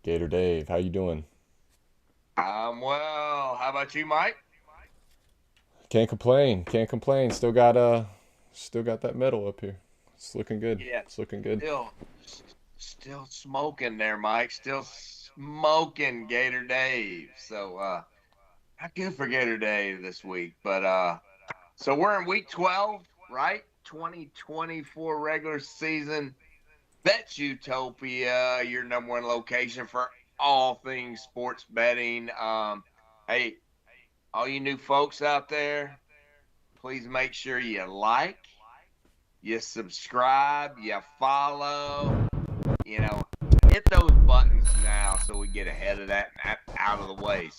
Gator Dave, how you doing? I'm well. How about you, Mike? Can't complain. Can't complain. Still got that medal up here. It's looking good. Yeah, It's looking good. still, still smoking there, Mike. Still smoking Gator Dave. Not good for Gator Dave this week, but so we're in week 12, right? 2024 regular season. Bets Utopia, your number one location for all things sports betting. Hey, all you new folks out there, please make sure you like, you subscribe, you follow, you know, hit those buttons now so we get ahead of that and out of the way.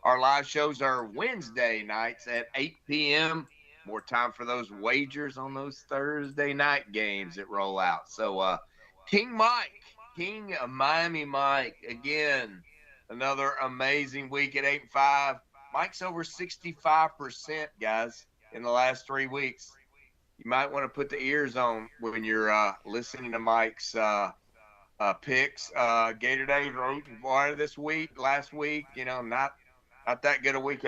Our live shows are Wednesday nights at 8 p.m. More time for those wagers on those Thursday night games that roll out. King Mike, King of Miami Mike, again, another amazing week at 8-5. Mike's over 65%, guys, in the last 3 weeks. You might want to put the ears on when you're listening to Mike's picks. Gator Days rooting for this week, last week, not that good a week,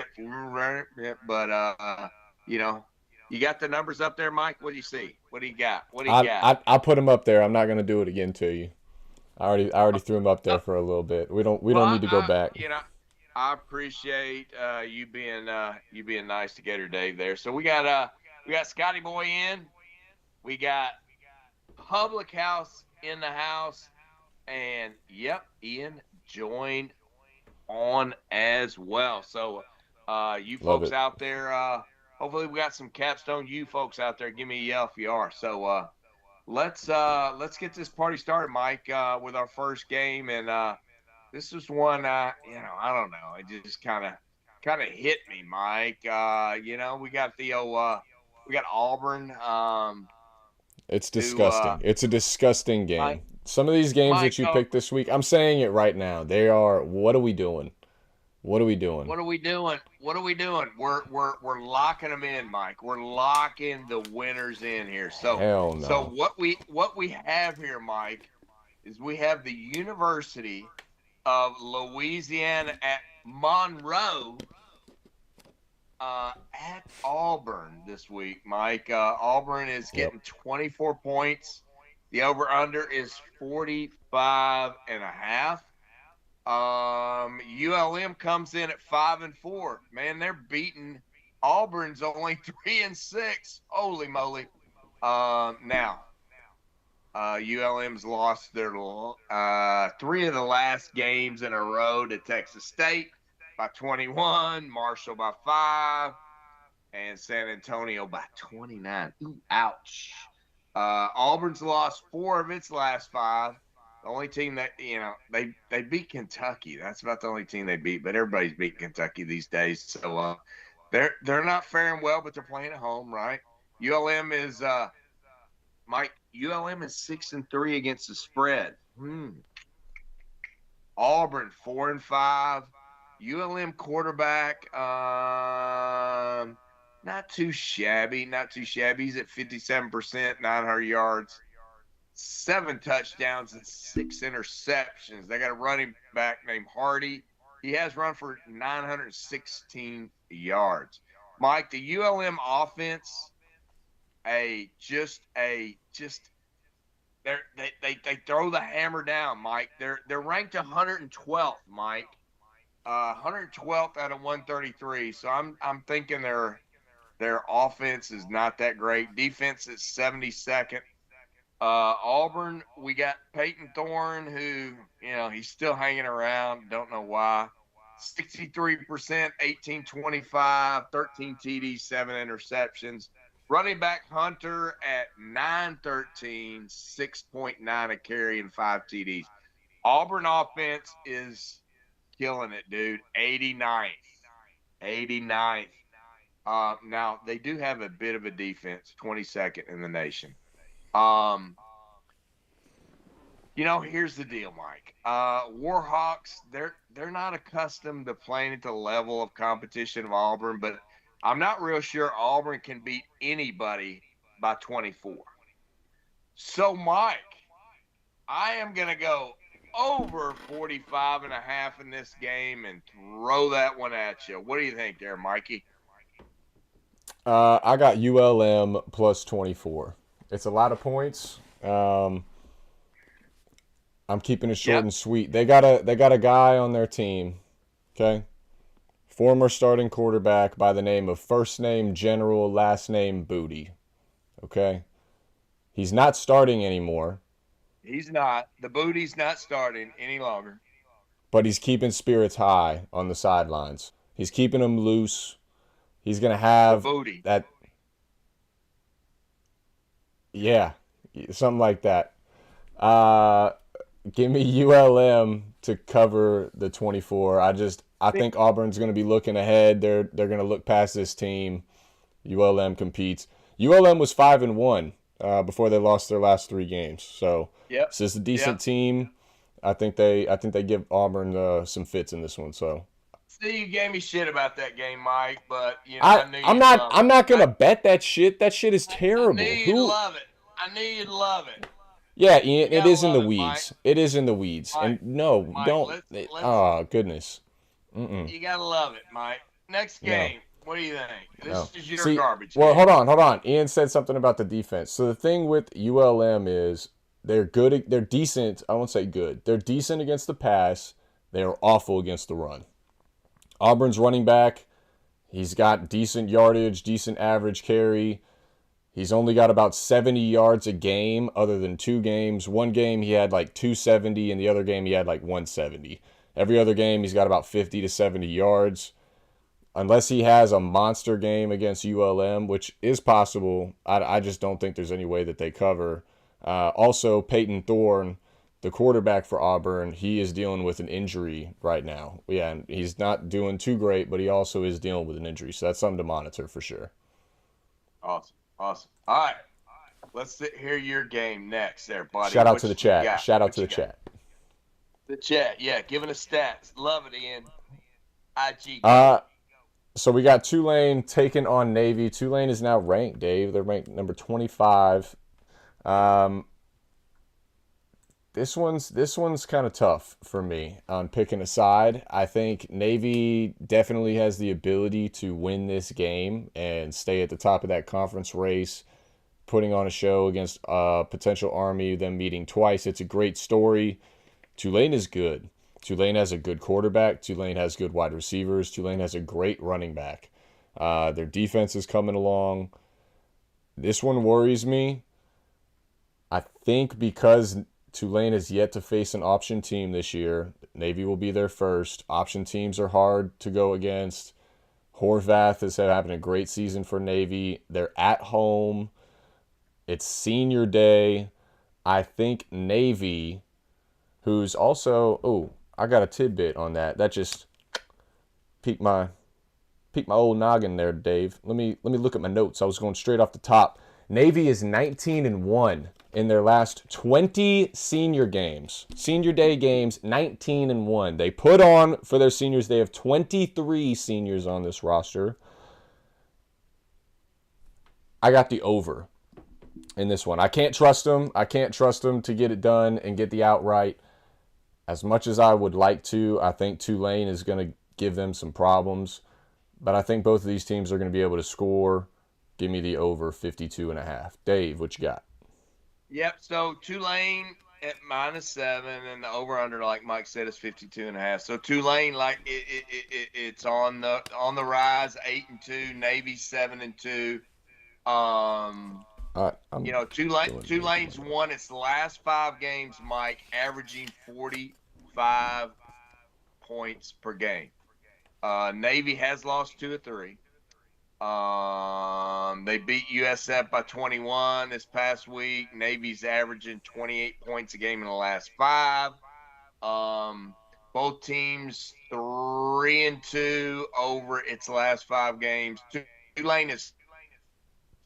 but you know, you got the numbers up there, Mike. What do you see? What do you got? What do you I got? I I put him up there. I'm not gonna do it again to you. I already threw him up Uh, there for a little bit. We don't well, need to go back. I appreciate you being nice to Gator Dave there. So we got Scotty Boy in. We got Public House in the house. And yep, Ian joined on as well. You Love folks it. out there, hopefully we got some capstone you folks out there. Give me a yell if you are. Let's get this party started, Mike, with our first game. And this was one I don't know. It just kind of hit me, Mike. We got Auburn It's who disgusting. It's a disgusting Mike game. Some of these games Mike that you picked this week, I'm saying it right now. They are. What are we doing? What are we doing? What are we doing? What are we doing? We're locking them in, Mike. We're locking the winners in here. Hell So no. what we have here, Mike, is we have the University of Louisiana at Monroe at Auburn this week, Mike. Auburn is Yep. getting 24 points. The over under is 45 and a half. ULM comes in at 5-4. Man, they're beating Auburn's only 3-6. Holy moly! Now ULM's lost their three of the last games in a row to Texas State by 21, Marshall by 5, and San Antonio by 29. Ooh, ouch. Auburn's lost 4 of its last 5. The only team that they beat Kentucky. That's about the only team they beat. But everybody's beating Kentucky these days, so they're not faring well. But they're playing at home, right? ULM is Mike. ULM is 6-3 against the spread. Auburn 4-5. ULM quarterback, not too shabby. Not too shabby. He's at 57%, 900 yards. 7 touchdowns and 6 interceptions. They got a running back named Hardy. He has run for 916 yards. Mike, the ULM offense, they throw the hammer down, Mike. They're ranked 112th, Mike. 112th out of 133. So I'm thinking their offense is not that great. Defense is 72nd. Auburn, we got Peyton Thorne, who, he's still hanging around. Don't know why. 63%, 1825, 13 TDs, 7 interceptions. Running back Hunter at 913, 6.9 a carry, and 5 TDs. Auburn offense is killing it, dude. 89th. 89th. Now, they do have a bit of a defense, 22nd in the nation. Here's the deal, Mike. Warhawks, they're not accustomed to playing at the level of competition of Auburn, but I'm not real sure Auburn can beat anybody by 24. So, Mike, I am going to go over 45.5 in this game and throw that one at you. What do you think there, Mikey? I got ULM plus 24. It's a lot of points. I'm keeping it short Yep. and sweet. They got a guy on their team, okay? Former starting quarterback by the name of first name General, last name Booty. Okay? He's not starting anymore, He's not. The booty's not starting any longer. but he's keeping spirits high on the sidelines. He's keeping them loose. He's going to The have booty. that, yeah, something like that. Uh, Give me ULM to cover the 24. I think Auburn's going to be looking ahead. They're going to look past this team. ULM competes. ULM was 5-1 before they lost their last 3 games. So Yep. this is a Yep. decent team. I think they give Auburn some fits in this one. So See, you gave me shit about that game, Mike, but I I knew I'm you'd not love it. I'm not gonna bet that shit. That shit is I knew terrible. you'd Who? love it. I knew you'd love it. Yeah, You Ian, it gotta is in the love it, Mike. weeds. It is in the weeds. Mike, And no, Mike, don't. let's Oh goodness. Mm-mm. you gotta love it, Mike. Next No. game. What do you think? No. This is your See, garbage well, game. hold on. Ian said something about the defense. So the thing with ULM is they're good. They're decent. I won't say good. They're decent against the pass. They are awful against the run. Auburn's running back. He's got decent yardage, decent average carry. He's only got about 70 yards a game, other than 2 games. One game he had like 270, and the other game he had like 170. Every other game he's got about 50 to 70 yards. Unless he has a monster game against ULM, which is possible, I just don't think there's any way that they cover. Also, Peyton Thorne, the quarterback for Auburn, he is dealing with an injury right now. Yeah, and he's not doing too great, but he also is dealing with an injury, so that's something to monitor for sure. Awesome. Awesome. All right. Let's hear your game next there, buddy. Shout out to What the you chat. got? Shout out What to you the got? chat. The chat. Yeah, giving us stats. Love it, Ian. IG Uh, go. so we got Tulane taking on Navy. Tulane is now ranked, Dave. They're ranked number 25. Um, this one's kind of tough for me on picking a side. I think Navy definitely has the ability to win this game and stay at the top of that conference race, putting on a show against potential Army, them meeting twice. It's a great story. Tulane is good. Tulane has a good quarterback. Tulane has good wide receivers. Tulane has a great running back. Their defense is coming along. This one worries me. I think because Tulane has yet to face an option team this year, Navy will be their first. Option teams are hard to go against. Horvath is having a great season for Navy. They're at home. It's senior day. I think Navy, who's also, oh, I got a tidbit on that. That just piqued my old noggin there, Dave. Let me look at my notes. I was going straight off the top. Navy is 19-1 in their last 20 senior games. Senior day games, 19-1. They put on for their seniors. They have 23 seniors on this roster. I got the over in this one. I can't trust them. I can't trust them to get it done and get the outright. As much as I would like to, I think Tulane is going to give them some problems. But I think both of these teams are going to be able to score. Give me the over 52.5. Dave, what you got? Yep. So Tulane at -7, and the over under, like Mike said, is 52.5. So Tulane, like it's on the rise, 8-2. Navy 7-2. All right, I'm Tulane's won its last 5 games, Mike, averaging 45 points per game. Navy has lost 2 or 3. They beat USF by 21 this past week. Navy's averaging 28 points a game in the last 5. Both teams 3-2 over its last 5 games. Tulane is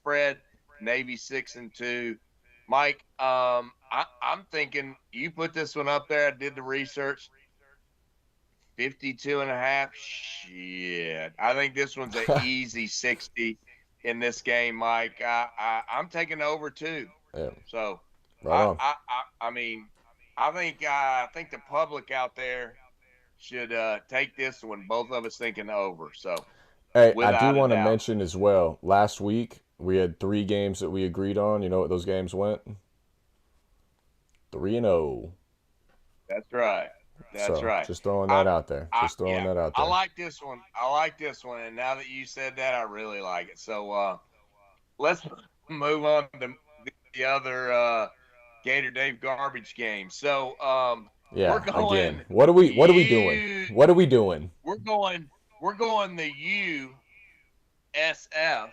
spread. Navy 6-2. Mike, I'm thinking you put this one up there. I did the research. 52.5. Shit. I think this one's an easy 60 in this game, Mike. I'm taking over too. Yeah, So right on. I mean, I think the public out there should take this one. Both of us thinking over. So Hey, I do without a want to doubt, mention as well. Last week we had 3 games that we agreed on. You know what those games went? 3-0. that's right. That's So right. just throwing I, that out there. Just throwing yeah, that out I there. like this one. I like this one. And now that you said that, I really like it. So let's move on to the other Gator Dave garbage game. So we're Yeah. Again, going what are we doing? you. What are we doing? We're going. We're going the USF That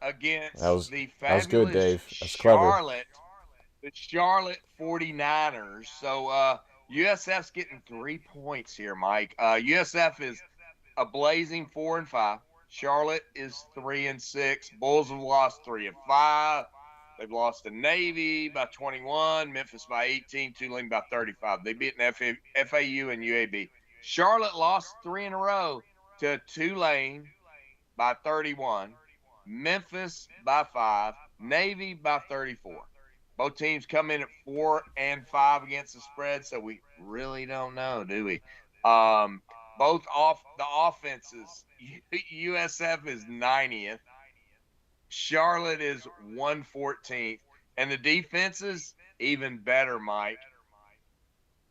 against was the that was good, fabulous Dave. That's clever. The Charlotte 49ers. So USF's getting 3 points here, Mike. USF is a blazing 4-5. Charlotte is 3-6. Bulls have lost 3-5. They've lost to Navy by 21, Memphis by 18, Tulane by 35. They beat FAU and UAB. Charlotte lost 3 in a row to Tulane by 31, Memphis by 5, Navy by 34. Both teams come in at 4-5 against the spread, so we really don't know, do we? Both off the offenses, USF is 90th, Charlotte is 114th, and the defenses even better, Mike.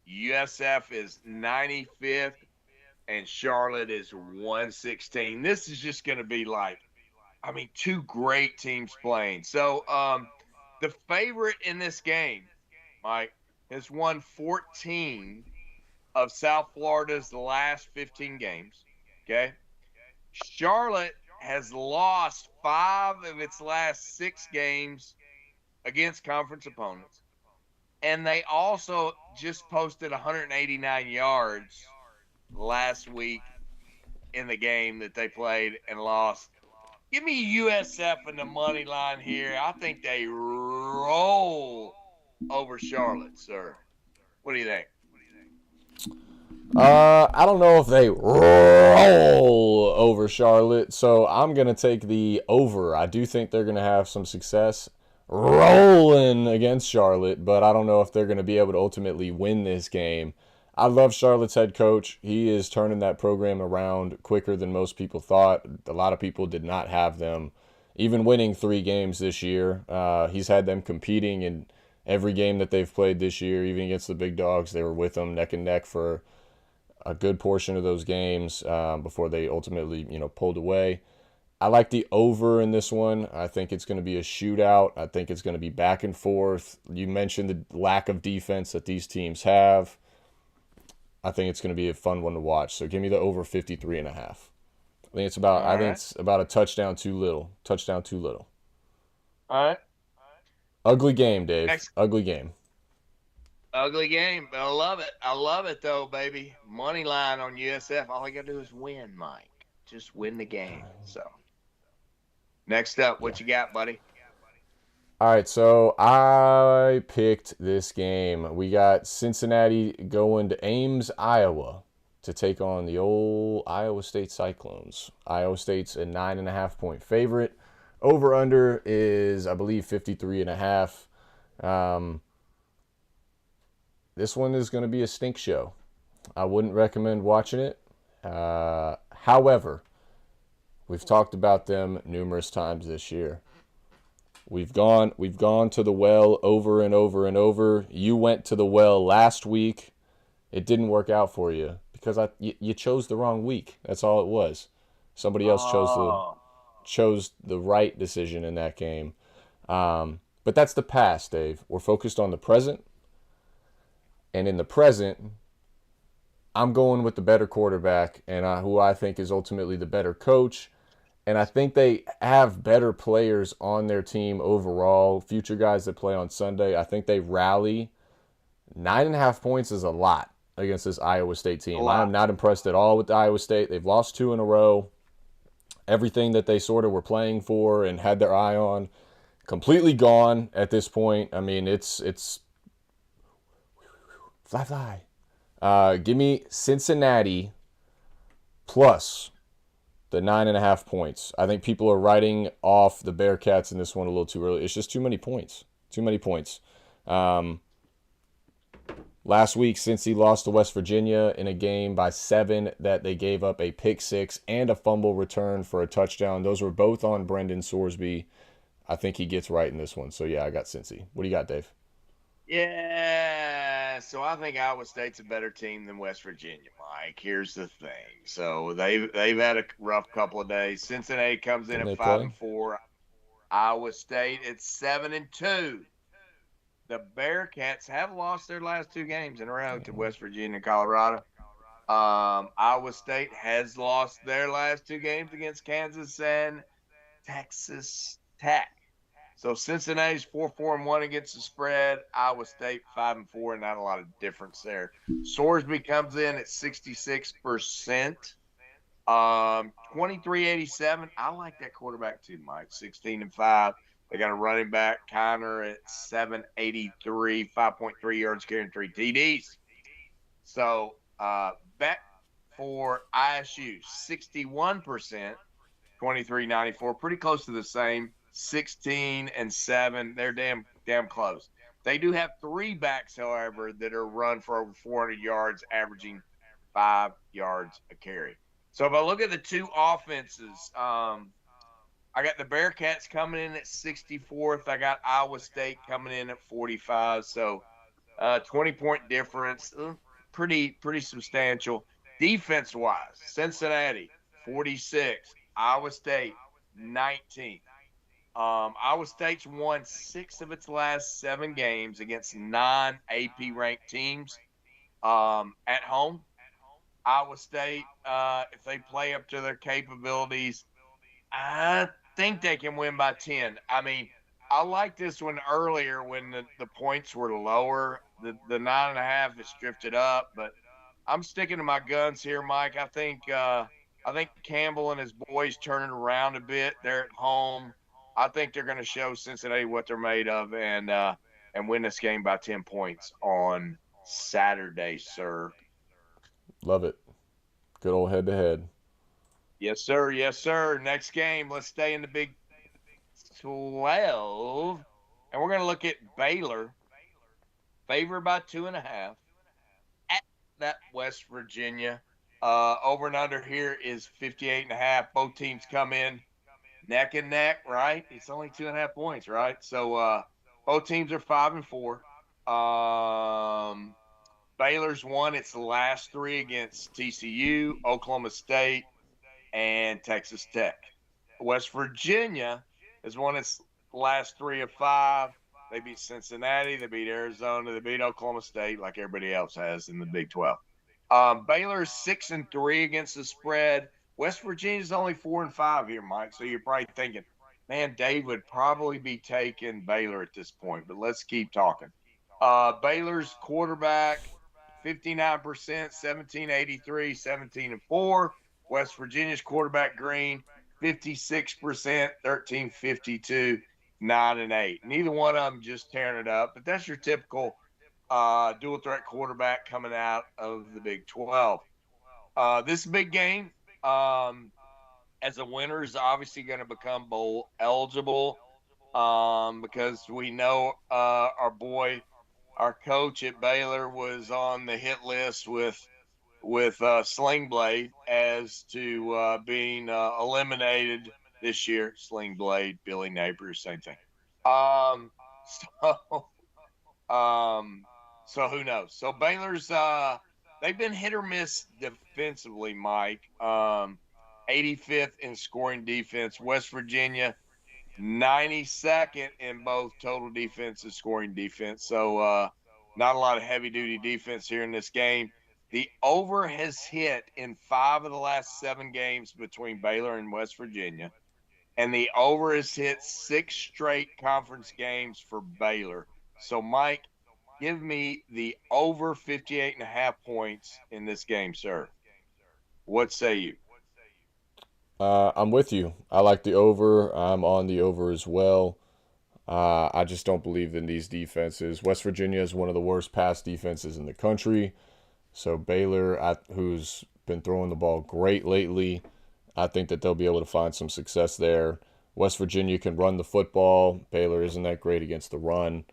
USF is 95th, and Charlotte is 116. This is just going to be like, I mean, two great teams playing. So, the favorite in this game, Mike, has won 14 of South Florida's last 15 games. Okay. Charlotte has lost 5 of its last 6 games against conference opponents. And they also just posted 189 yards last week in the game that they played and lost. Give me USF in the money line here. I think they roll over Charlotte, sir. What do you think? I don't know if they roll over Charlotte, so I'm gonna take the over. I do think they're gonna have some success rolling against Charlotte, but I don't know if they're gonna be able to ultimately win this game. I love Charlotte's head coach. He is turning that program around quicker than most people thought. A lot of people did not have them even winning 3 games this year. He's had them competing in every game that they've played this year, even against the big dogs. They were with them neck and neck for a good portion of those games before they ultimately, pulled away. I like the over in this one. I think it's going to be a shootout. I think it's going to be back and forth. You mentioned the lack of defense that these teams have. I think it's going to be a fun one to watch. So give me the over 53.5. I All think right. it's about a touchdown too little. Touchdown too little. All right. Ugly game, Dave. Next Ugly game. ugly game, but I love it. I love it, though, baby. Money line on USF. All I got to do is win, Mike. Just win the game. So, next up, Yeah. what you got, buddy? All right, so I picked this game. We got Cincinnati going to Ames, Iowa to take on the old Iowa State Cyclones. Iowa State's a 9.5 point favorite. Over under is, I believe, 53.5. This one is going to be a stink show. I wouldn't recommend watching it. However, we've talked about them numerous times this year. We've gone to the well over and over and over. You went to the well last week. It didn't work out for you because you chose the wrong week. That's all it was. Somebody else Oh, chose the right decision in that game. But that's the past, Dave. We're focused on the present, and in the present, I'm going with the better quarterback and who I think is ultimately the better coach. And I think they have better players on their team overall. Future guys that play on Sunday, I think they rally. 9.5 points is a lot against this Iowa State a team. I am lot. not impressed at all with Iowa State. They've lost 2 in a row. Everything that they sort of were playing for and had their eye on, completely gone at this point. I mean, it's fly fly. Give me Cincinnati plus the 9.5 points. I think people are writing off the Bearcats in this one a little too early. It's just too many points. Too many points. Last week, Cincy lost to West Virginia in a game by 7 that they gave up a pick six and a fumble return for a touchdown. Those were both on Brendan Sorsby. I think he gets right in this one. So, yeah, I got Cincy. What do you got, Dave? Yeah, so I think Iowa State's a better team than West Virginia, Mike. Here's the thing. So they've had a rough couple of days. Cincinnati comes in Didn't at they five play? and four. Iowa State at 7-2. The Bearcats have lost their last two games in a row to West Virginia and Colorado. Iowa State has lost their last two games against Kansas and Texas Tech. So Cincinnati's 4-4-1 against the spread. Iowa State 5-4, not a lot of difference there. Sorsby comes in at 66%. 2387. I like that quarterback too, Mike. 16-5. They got a running back, Connor, at 783, 5.3 yards carrying 3 TDs. So bet for ISU 61%, 2394, pretty close to the same. 16-7. They're damn close. They do have three backs, however, that are run for over 400 yards, averaging 5 yards a carry. So if I look at the two offenses, I got the Bearcats coming in at 64th. I got Iowa State coming in at 45. So 20-point difference, pretty substantial. Defense-wise, Cincinnati 46, Iowa State 19. Iowa State's won 6 of its last 7 games against non-AP ranked teams at home. Iowa State, if they play up to their capabilities, I think they can win by 10. I mean, I like this one earlier when the points were lower. The 9.5 has drifted up, but I'm sticking to my guns here, Mike. I think Campbell and his boys turning around a bit. They're at home. I think they're going to show Cincinnati what they're made of and win this game by 10 points on Saturday, sir. Love it. Good old head to head. Yes, sir. Yes, sir. Next game, let's stay in the Big 12, and we're going to look at Baylor, favored by 2.5 at that West Virginia. Over and under here is 58.5. Both teams come in neck and neck, right? It's only 2.5 points, right? So both teams are 5-4. Baylor's won its last 3 against TCU, Oklahoma State, and Texas Tech. West Virginia has won its last 3 of 5. They beat Cincinnati, they beat Arizona, they beat Oklahoma State, like everybody else has in the Big 12. Baylor's 6-3 against the spread. West Virginia's only 4-5 here, Mike. So you're probably thinking, man, Dave would probably be taking Baylor at this point. But let's keep talking. Baylor's quarterback, 59%, 1783, 17-4. West Virginia's quarterback, Green, 56%, 1352, 9-8. Neither one of them just tearing it up, but that's your typical dual threat quarterback coming out of the Big 12. This big game, as a winner, is obviously going to become bowl eligible because we know our coach at Baylor was on the hit list with Sling Blade as to being eliminated this year. Sling Blade, Billy Neighbors, same thing. So so who knows? So Baylor's they've been hit or miss defensively, Mike. 85th in scoring defense. West Virginia 92nd in both total defense and scoring defense. So not a lot of heavy duty defense here in this game. The over has hit in 5 of the last 7 games between Baylor and West Virginia. And the over has hit 6 straight conference games for Baylor. So, Mike, give me the over 58.5 points in this game, sir. What say you? I'm with you. I like the over. I'm on the over as well. I just don't believe in these defenses. West Virginia is one of the worst pass defenses in the country. So Baylor, who's been throwing the ball great lately, I think that they'll be able to find some success there. West Virginia can run the football. Baylor isn't that great against the run.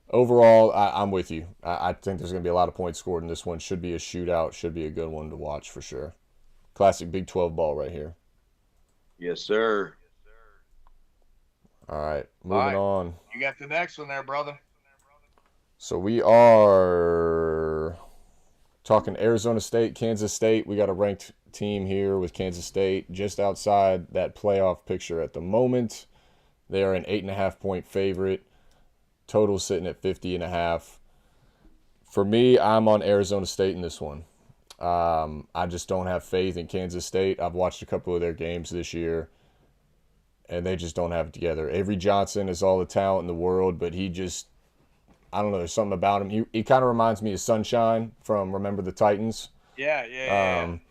Overall, I'm with you. I think there's going to be a lot of points scored in this one. Should be a shootout. Should be a good one to watch for sure. Classic Big 12 ball right here. Yes, sir. All right, All moving right. on. You got the next one there, brother. So we are talking Arizona State, Kansas State. We got a ranked team here with Kansas State just outside that playoff picture at the moment. They are an 8.5 point favorite. Total sitting at 50.5. For me, I'm on Arizona State in this one. I just don't have faith in Kansas State. I've watched a couple of their games this year, and they just don't have it together. Avery Johnson is all the talent in the world, but he just, I don't know, there's something about him. He kind of reminds me of Sunshine from Remember the Titans. Yeah, yeah, yeah. Um,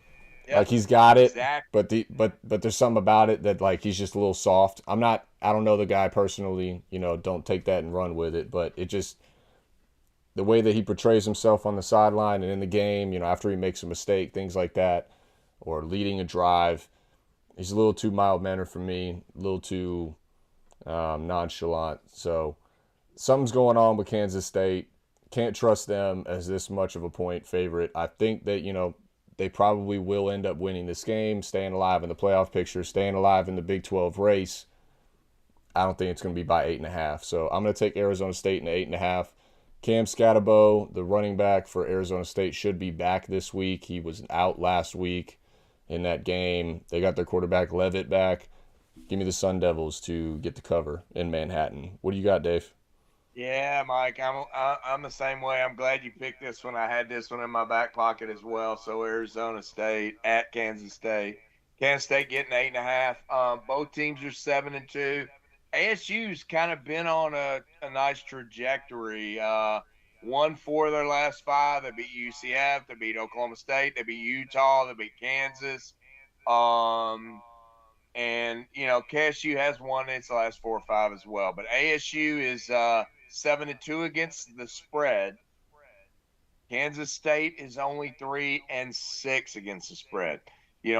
Yep. like he's got it, Exactly. but there's something about it that like he's just a little soft. I don't know the guy personally, don't take that and run with it, but it just the way that he portrays himself on the sideline and in the game, after he makes a mistake, things like that, or leading a drive, he's a little too mild mannered for me, a little too nonchalant. So something's going on with Kansas State. Can't trust them as this much of a point favorite. I think that, they probably will end up winning this game, staying alive in the playoff picture, staying alive in the Big 12 race. I don't think it's going to be by 8.5. So I'm going to take Arizona State in 8.5. Cam Scatabo, the running back for Arizona State, should be back this week. He was out last week in that game. They got their quarterback Levitt back. Give me the Sun Devils to get the cover in Manhattan. What do you got, Dave? Yeah, Mike, I'm the same way. I'm glad you picked this one. I had this one in my back pocket as well. So Arizona State at Kansas State. Kansas State getting 8.5. Both teams are 7-2. ASU's kind of been on a nice trajectory. Won four of their last five. They beat UCF. They beat Oklahoma State. They beat Utah. They beat Kansas. Um, and KSU has won its last 4 or 5 as well. But ASU is 7-2 against the spread. Kansas State is only 3-6 against the spread.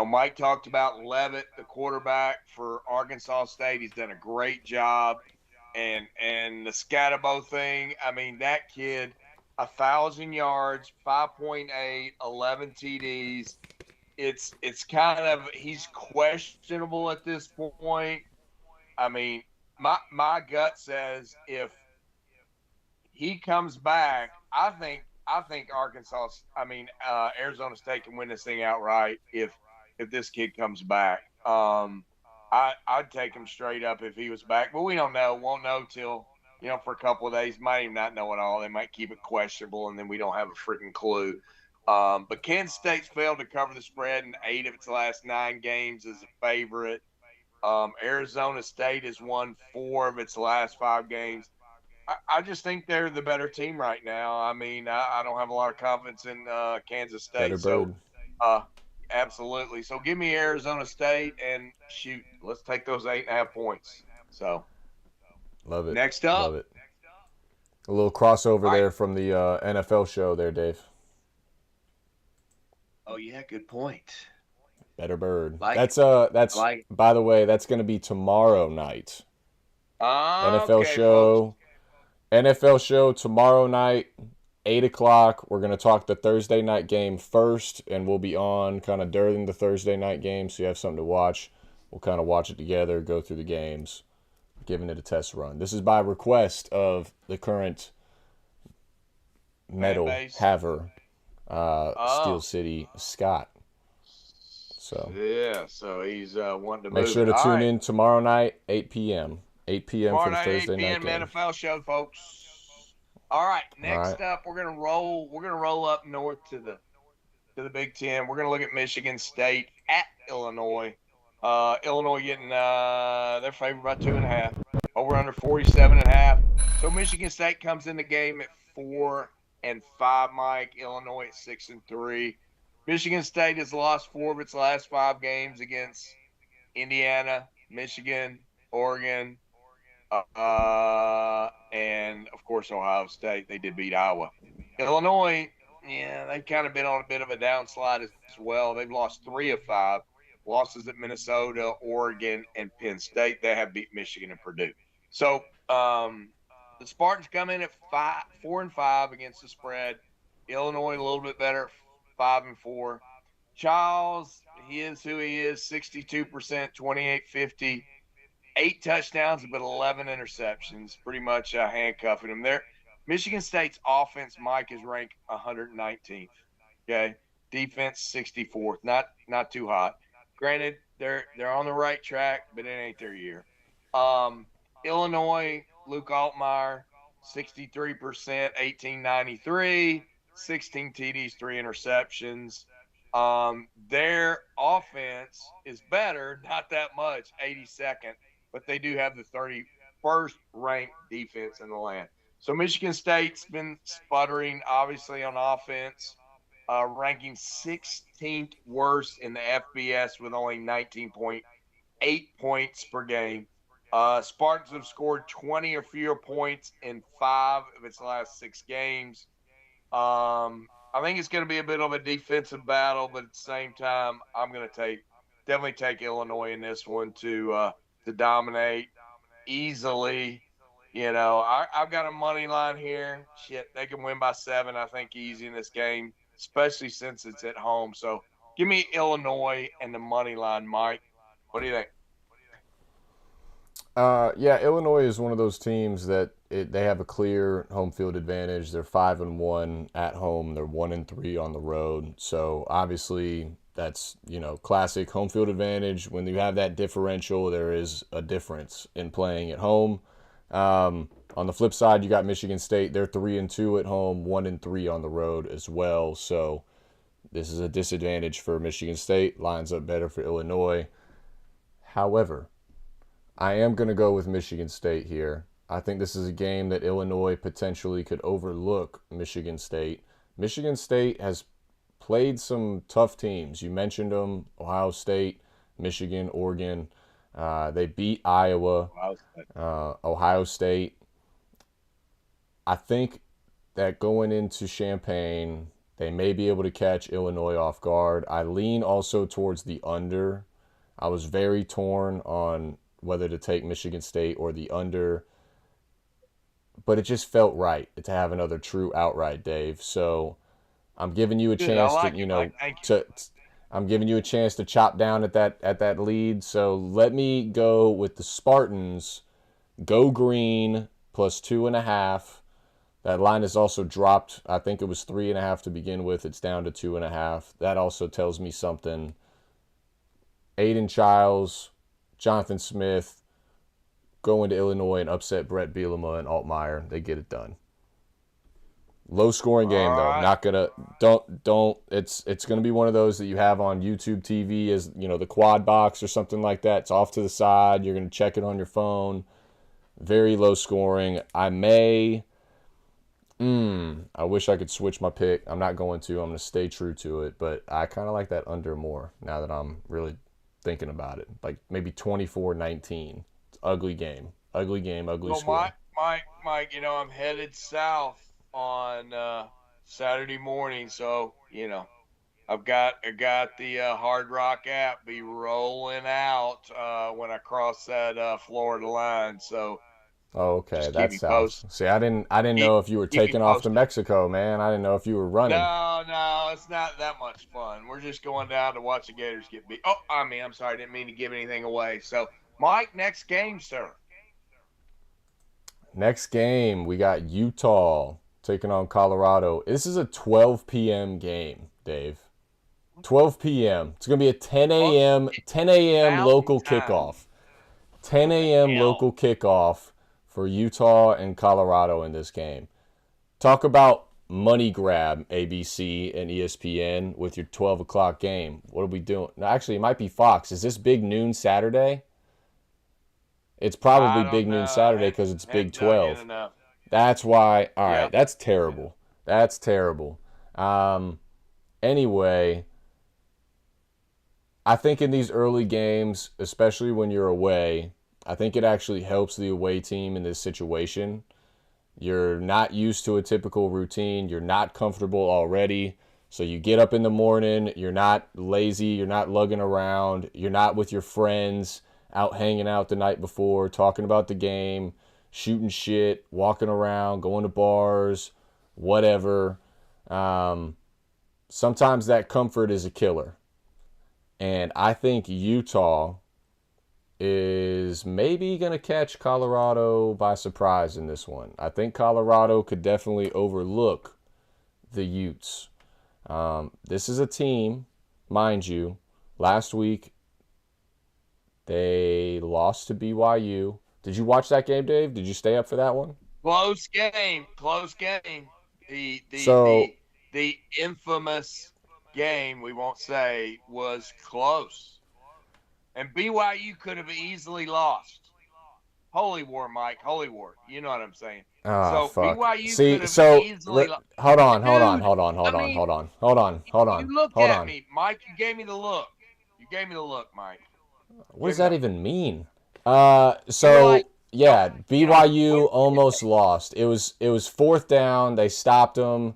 Mike talked about Levitt, the quarterback for Arkansas State. He's done a great job. And the Scatabo thing, I mean, that kid, 1,000 yards, 5.8, 11 TDs. It's kind of he's questionable at this point. I mean, my gut says if he comes back, I think Arkansas, Arizona State can win this thing outright if this kid comes back. I'd take him straight up if he was back, but we don't know. Won't know till for a couple of days. Might even not know at all. They might keep it questionable, and then we don't have a freaking clue. But Kansas State's failed to cover the spread in 8 of its last 9 games as a favorite. Arizona State has won 4 of its last 5 games. I just think they're the better team right now. I mean, I don't have a lot of confidence in Kansas Better State. So, bird. uh, absolutely. So give me Arizona State and shoot, let's take those 8.5 points. So Love it. next Love up, it. A little crossover Mike. there from the NFL show there, Dave. Oh yeah, good point. Better bird. Like it. I That's like it. by the way, that's going to be tomorrow night. NFL Okay, folks. show. NFL show tomorrow night, 8 o'clock. We're gonna talk the Thursday night game first, and we'll be on kind of during the Thursday night game, so you have something to watch. We'll kind of watch it together, go through the games, giving it a test run. This is by request of the current Fan medal base. haver, Steel Oh, City Scott. So yeah. So he's wanting to make move sure it. to All tune right. in tomorrow night, 8 p.m. 8 p.m. for Tomorrow the night, Thursday 8 night p.m. game. NFL show, folks. All right. All right. Next up, we're gonna roll. We're gonna roll up north to the Big Ten. We're gonna look at Michigan State at Illinois. Illinois getting they're favored by 2.5. Over under 47.5. So Michigan State comes in the game at 4-5. Mike. Illinois at 6-3. Michigan State has lost 4 of its last 5 games against Indiana, Michigan, Oregon, and of course Ohio State. They did beat Iowa. Illinois, yeah, they've kind of been on a bit of a downslide as well. They've lost 3 of 5 losses at Minnesota, Oregon, and Penn State. They have beat Michigan and Purdue. So The Spartans come in at 4-5 against the spread. Illinois a little bit better, 5-4. Charles, he is who he is, 62%, 2850, 8 touchdowns, but 11 interceptions, pretty much handcuffing him there. Michigan State's offense, Mike, is ranked 119th. Okay, defense 64th, not too hot. Granted, they're on the right track, but it ain't their year. Illinois, Luke Altmaier, 63%, 1893, 16 TDs, 3 interceptions. Their offense is better, not that much, 82nd, but they do have the 31st ranked defense in the land. So Michigan State's been sputtering, obviously, on offense, ranking 16th worst in the FBS with only 19.8 points per game. Spartans have scored 20 or fewer points in 5 of its last 6 games. I think it's going to be a bit of a defensive battle, but at the same time, I'm going to definitely take Illinois in this one to dominate easily. I've got a money line here. Shit, they can win by 7, I think, easy in this game, especially since it's at home. So give me Illinois and the money line, Mike. What do you think? Yeah, Illinois is one of those teams that they have a clear home field advantage. They're 5-1 at home. They're 1-3 on the road. So obviously that's classic home field advantage. When you have that differential, there is a difference in playing at home. On the flip side, you got Michigan State. They're 3-2 at home, 1-3 on the road as well. So this is a disadvantage for Michigan State. Lines up better for Illinois. However, I am going to go with Michigan State here. I think this is a game that Illinois potentially could overlook Michigan State. Michigan State has played some tough teams. You mentioned them: Ohio State, Michigan, Oregon. They beat Iowa, Ohio State. I think that going into Champaign, they may be able to catch Illinois off guard. I lean also towards the under. I was very torn on whether to take Michigan State or the under, but it just felt right to have another true outright, Dave. So I'm giving you a chance I'm giving you a chance to chop down at that lead. So let me go with the Spartans. Go green plus 2.5. That line is also dropped. I think it was 3.5 to begin with. It's down to 2.5. That also tells me something. Aiden Childs, Jonathan Smith go into Illinois and upset Brett Bielema and Altmaier. They get it done. Low scoring game though. Right. Not gonna don't. It's gonna be one of those that you have on YouTube TV as the quad box or something like that. It's off to the side. You're gonna check it on your phone. Very low scoring. I wish I could switch my pick. I'm not going to. I'm going to stay true to it. But I kind of like that under more now that I'm really thinking about it. Like maybe 24-19. It's ugly game. Ugly game, ugly score. Mike, I'm headed south on Saturday morning. So, I've got the Hard Rock app be rolling out when I cross that Florida line. So, Oh, okay, just keep that's me south. posted. See, I didn't know if you were Keep me taking off to posted. Mexico, man. I didn't know if you were running. No, it's not that much fun. We're just going down to watch the Gators get beat. Oh, I'm sorry, I didn't mean to give anything away. So, Mike, next game, sir. Next game, we got Utah taking on Colorado. This is a 12 p.m. game, Dave. 12 p.m. It's going to be a 10 a.m. local kickoff. 10 a.m. local kickoff for Utah and Colorado in this game. Talk about money grab, ABC and ESPN, with your 12 o'clock game. What are we doing? No, actually, it might be Fox. Is this Big Noon Saturday? It's probably Big Noon Saturday because it's Big 12. That's why. All right, that's terrible. That's terrible. Anyway, I think in these early games, especially when you're away, I think it actually helps the away team in this situation. You're not used to a typical routine. You're not comfortable already. So you get up in the morning. You're not lazy. You're not lugging around. You're not with your friends out hanging out the night before, talking about the game. shooting shit, walking around, going to bars, whatever. Um, Sometimes that comfort is a killer. And I think Utah is maybe going to catch Colorado by surprise in this one. I think Colorado could definitely overlook the Utes. This is a team, mind you, last week they lost to BYU. Did you watch that game, Dave? Did you stay up for that one? Close game, close game. The the So, the the infamous game, we won't say, was close. And BYU could have easily lost. Holy war, Mike. Holy war. You know what I'm saying. So fuck. BYU could See, have so easily lost. hold on, hold on, Dude, hold on, I hold on, mean, hold on, hold on, hold you on, looked hold at on. me, Mike. You gave me the look. You gave me the look, Mike. What Gave does me that the. even mean? You were like, So yeah, BYU don't almost lost. It was fourth down. They stopped them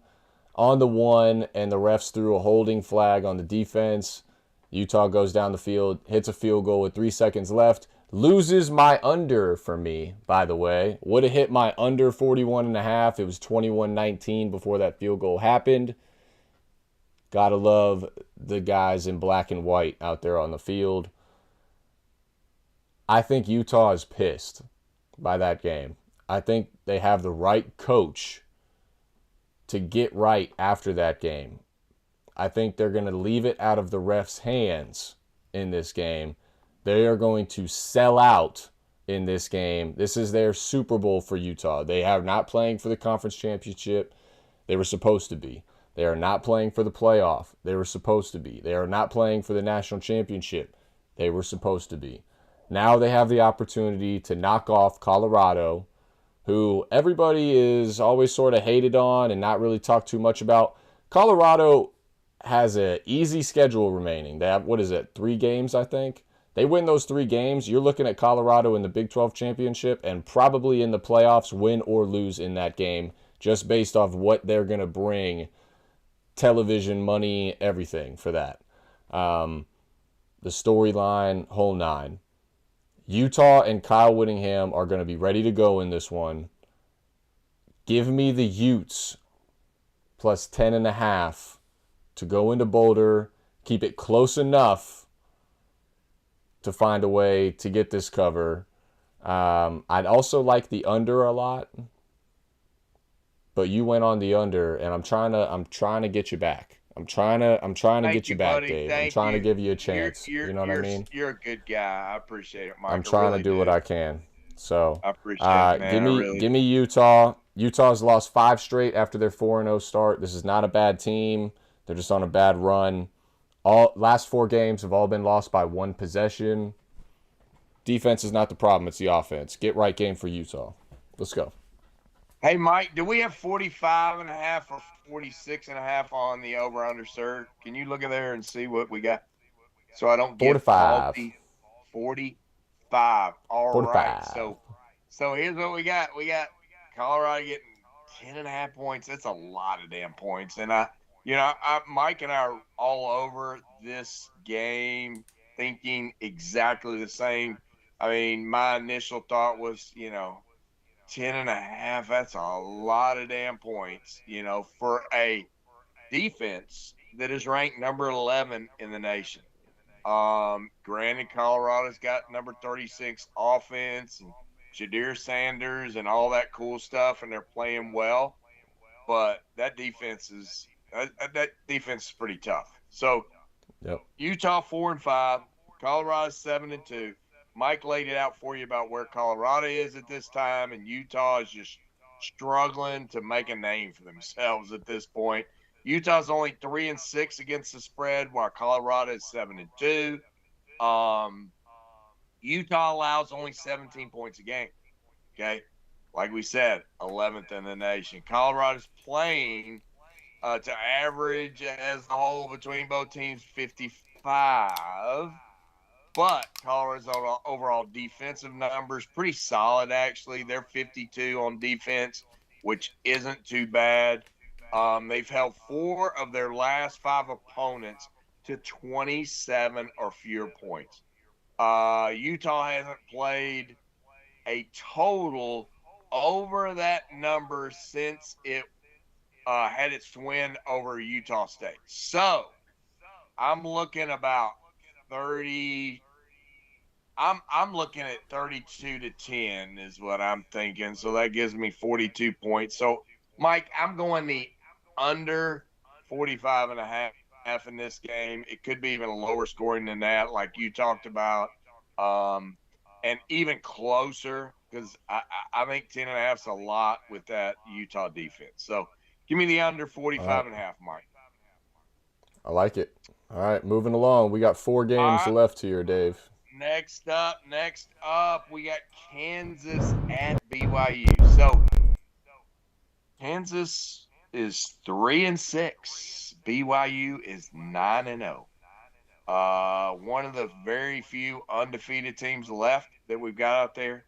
on the one, and the refs threw a holding flag on the defense. Utah goes down the field, hits a field goal with 3 seconds left, loses my under for me, by the way. Would have hit my under 41.5. It was 21-19 before that field goal happened. Gotta love the guys in black and white out there on the field. I think Utah is pissed by that game. I think they have the right coach to get right after that game. I think they're going to leave it out of the refs' hands in this game. They are going to sell out in this game. This is their Super Bowl for Utah. They are not playing for the conference championship. They were supposed to be. They are not playing for the playoff. They were supposed to be. They are not playing for the national championship. They were supposed to be. Now they have the opportunity to knock off Colorado, who everybody is always sort of hated on and not really talked too much about. Colorado has an easy schedule remaining. They have, what is it, 3 games, I think? They win those 3 games. You're looking at Colorado in the Big 12 championship and probably in the playoffs, win or lose in that game, just based off what they're going to bring, television, money, everything for that. The storyline, whole nine. Utah and Kyle Whittingham are going to be ready to go in this one. Give me the Utes plus 10.5 to go into Boulder. Keep it close enough to find a way to get this cover. I'd also like the under a lot, but you went on the under, and I'm trying to get you back. I'm trying to Thank get you you, back, buddy. Dave. I'm Thank trying to you. give you a You're chance. you're You know what I you're mean? you're a good guy. I appreciate it, I'm Mike. I trying to really do what do. I can. So, I appreciate it, give man. I me really give do. me Utah. Utah's lost 5 straight after their 4-0 start. This is not a bad team. They're just on a bad run. All last 4 games have all been lost by 1 possession. Defense is not the problem. It's the offense. Get right game for Utah. Let's go. Hey, Mike, do we have 45.5 or 46.5 on the over under, sir? Can you look at there and see what we got so I don't Four to get five. faulty? 45. All Four to right. five. So here's what we got. We got Colorado getting 10.5 points. That's a lot of damn points. And Mike and I are all over this game thinking exactly the same. I mean, my initial thought was, 10.5, that's a lot of damn points, for a defense that is ranked number 11 in the nation. Granted, Colorado's got number 36 offense and Jadir Sanders and all that cool stuff, and they're playing well. But that defense is pretty tough. So Yep. Utah 4-5, Colorado 7-2. Mike laid it out for you about where Colorado is at this time, and Utah is just struggling to make a name for themselves at this point. Utah's only 3-6 against the spread, while Colorado is 7-2. Um, Utah allows only 17 points a game. Okay, like we said, 11th in the nation. Colorado's playing to average as a whole between both teams 55. But Colorado's overall defensive numbers pretty solid, actually. They're 52 on defense, which isn't too bad. They've held 4 of their last 5 opponents to 27 or fewer points. Utah hasn't played a total over that number since it had its win over Utah State. So I'm looking about 30. I'm looking at 32-10 is what I'm thinking. So that gives me 42 points. So Mike, I'm going the under 45 and a half in this game. It could be even a lower scoring than that, like you talked about. Um, and even closer because I think 10 and a half is a lot with that Utah defense. So give me the under All right. 45 and a half, Mike. I like it. All right, moving along. We got 4 games All right. left here, Dave. Next up, we got Kansas at BYU. So Kansas is 3-6. BYU is 9-0. One of the very few undefeated teams left that we've got out there.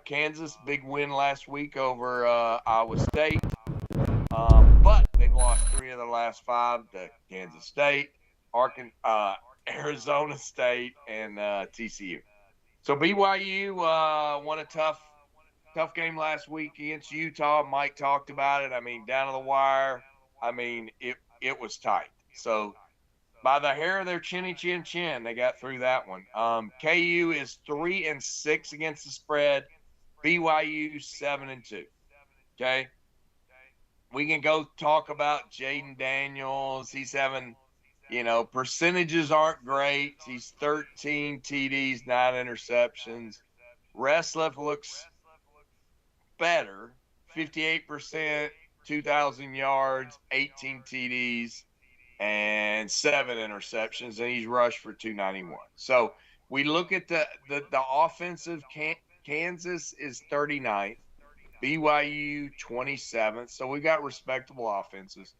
Kansas, big win last week over Iowa State. But they've lost 3 of the last 5 to Kansas State, Arizona State, and TCU. So BYU won a tough game last week against Utah. Mike talked about it. I mean, down to the wire. I mean, it was tight. So by the hair of their chinny chin chin, they got through that one. KU is 3-6 against the spread. BYU 7-2. Okay, we can go talk about Jaden Daniels. He's having, percentages aren't great. He's 13 TDs, 9 interceptions. Wrestliff looks better, 58%, 2,000 yards, 18 TDs, and 7 interceptions, and he's rushed for 291. So we look at the offensive. Kansas is 39th. BYU 27th. So we got respectable offenses.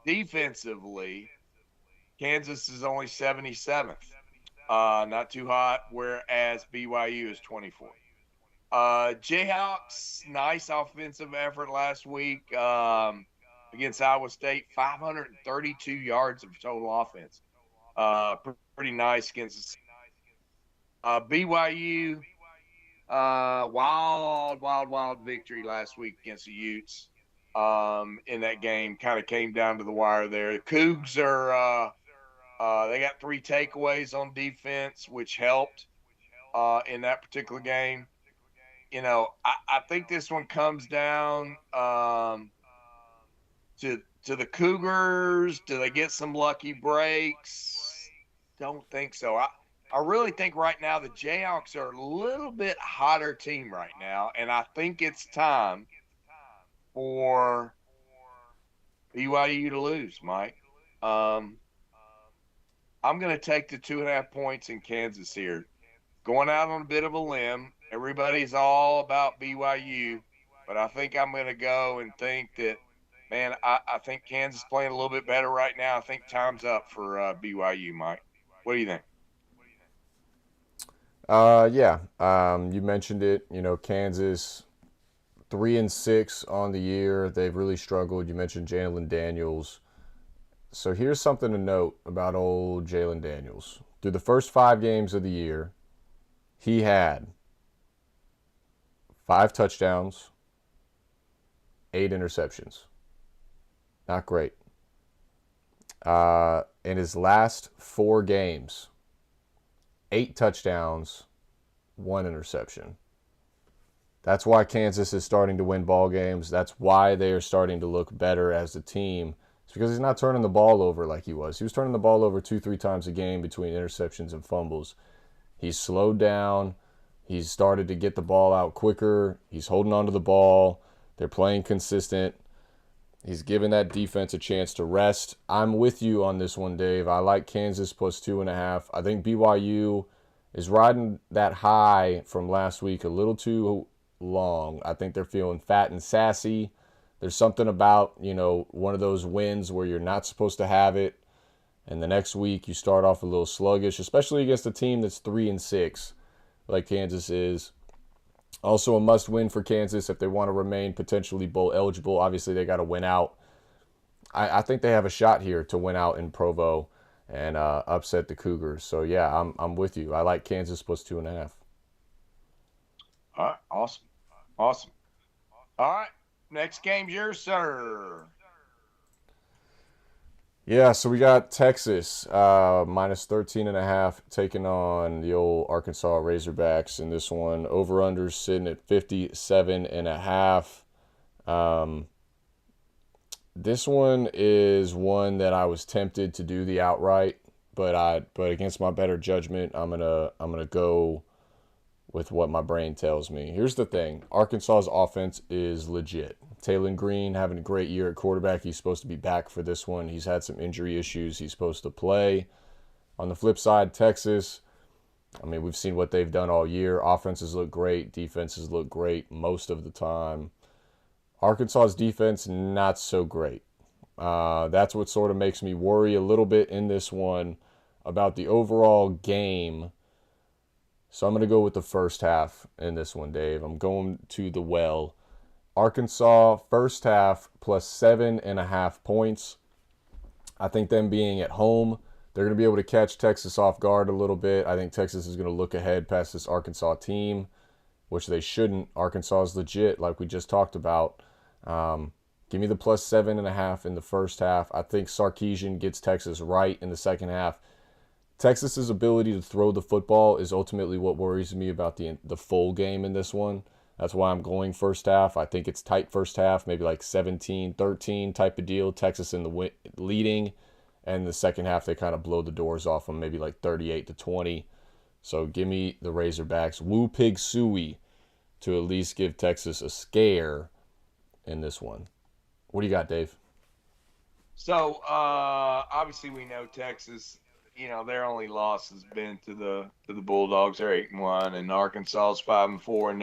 Defensively, Kansas is only 77th. Not too hot, whereas BYU is 24th. Jayhawks, nice offensive effort last week against Iowa State, 532 yards of total offense. Pretty nice against BYU. Wild victory last week against the Utes. In that game, kind of came down to the wire there. The Cougs they got 3 takeaways on defense, which helped in that particular game. I think this one comes down to the Cougars. Do they get some lucky breaks? Don't think so. I really think right now the Jayhawks are a little bit hotter team right now, and I think it's time for BYU to lose, Mike. I'm going to take the 2.5 points in Kansas here. Going out on a bit of a limb. Everybody's all about BYU, but I think I'm going to go and think that, man, I think Kansas is playing a little bit better right now. I think time's up for BYU, Mike. What do you think? Yeah. You mentioned it. Kansas 3-6 on the year. They've really struggled. You mentioned Jalen Daniels. So here's something to note about old Jalen Daniels. Through the first 5 games of the year, he had 5 touchdowns, 8 interceptions. Not great. In his last 4 games, 8 touchdowns, 1 interception. That's why Kansas is starting to win ball games. That's why they are starting to look better as a team. It's because he's not turning the ball over like he was. He was turning the ball over 2-3 times a game between interceptions and fumbles. He's slowed down. He's started to get the ball out quicker. He's holding on to the ball. They're playing consistent. He's giving that defense a chance to rest. I'm with you on this one, Dave. I like Kansas plus 2.5. I think BYU is riding that high from last week a little too long. I think they're feeling fat and sassy. There's something about, one of those wins where you're not supposed to have it, and the next week you start off a little sluggish, especially against a team that's 3-6 like Kansas is. Also a must-win for Kansas if they want to remain potentially bowl eligible. Obviously, they got to win out. I think they have a shot here to win out in Provo and upset the Cougars. So, yeah, I'm with you. I like Kansas plus 2.5. All Awesome. Awesome. All right. Next game's yours, sir. Yeah, so we got Texas minus 13.5 taking on the old Arkansas Razorbacks in this one. Over under sitting at 57.5. This one is one that I was tempted to do the outright, but against my better judgment, I'm gonna go with what my brain tells me. Here's the thing: Arkansas's offense is legit. Taylor Green having a great year at quarterback. He's supposed to be back for this one. He's had some injury issues. He's supposed to play. On the flip side, Texas, I mean, we've seen what they've done all year. Offenses look great. Defenses look great most of the time. Arkansas's defense, not so great. That's what sort of makes me worry a little bit in this one about the overall game. So I'm going to go with the first half in this one, Dave. I'm going to the well. Arkansas, first half, plus 7.5 points. I think them being at home, they're going to be able to catch Texas off guard a little bit. I think Texas is going to look ahead past this Arkansas team, which they shouldn't. Arkansas is legit, like we just talked about. Give me the plus 7.5 in the first half. I think Sarkisian gets Texas right in the second half. Texas's ability to throw the football is ultimately what worries me about the full game in this one. That's why I'm going first half. I think it's tight first half, maybe like 17-13 type of deal. Texas in the leading, and the second half they kind of blow the doors off them, maybe like 38-20. So give me the Razorbacks. Woo Pig Suey to at least give Texas a scare in this one. What do you got, Dave? So obviously we know Texas, their only loss has been to the Bulldogs. They're 8-1, and Arkansas's 5-4, and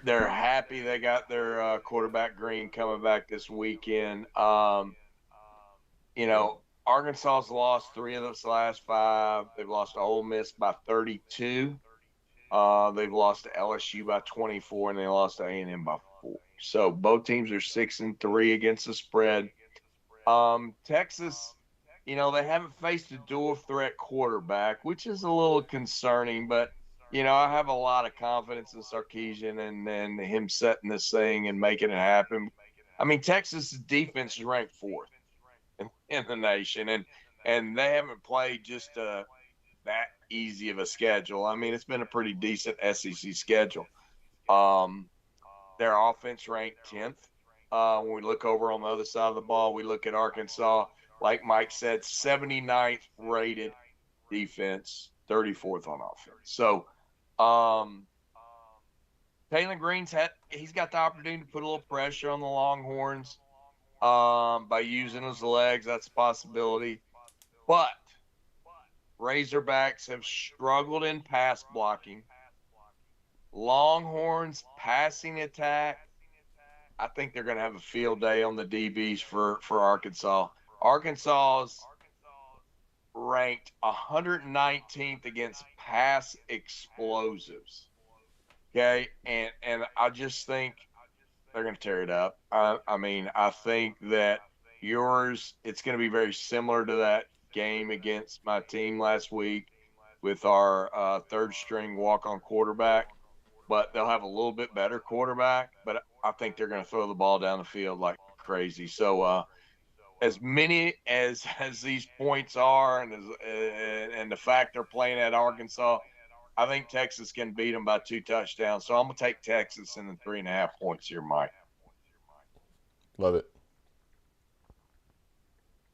they're happy they got their quarterback Green coming back this weekend. Arkansas's lost 3 of those last 5. They've lost to Ole Miss by 32. They've lost to LSU by 24, and they lost to A&M by 4. So both teams are 6-3 against the spread. Texas, they haven't faced a dual threat quarterback, which is a little concerning, but I have a lot of confidence in Sarkisian and him setting this thing and making it happen. I mean, Texas' defense is ranked 4th in the nation, and they haven't played just that easy of a schedule. I mean, it's been a pretty decent SEC schedule. Um, their offense ranked 10th. When we look over on the other side of the ball, we look at Arkansas, like Mike said, 79th rated defense, 34th on offense. So Taylor Green's he's got the opportunity to put a little pressure on the Longhorns by using his legs. That's a possibility. But Razorbacks have struggled in pass blocking. Longhorns passing attack, I think they're going to have a field day on the DBs for Arkansas. Arkansas's ranked 119th against pass explosives. Okay, and I just think they're going to tear it up. I mean, I think that it's going to be very similar to that game against my team last week with our third string walk-on quarterback, but they'll have a little bit better quarterback. But I think they're going to throw the ball down the field like crazy. So as many as these points are, and the fact they're playing at Arkansas, I think Texas can beat them by 2 touchdowns. So I'm going to take Texas in the 3.5 points here, Mike. Love it.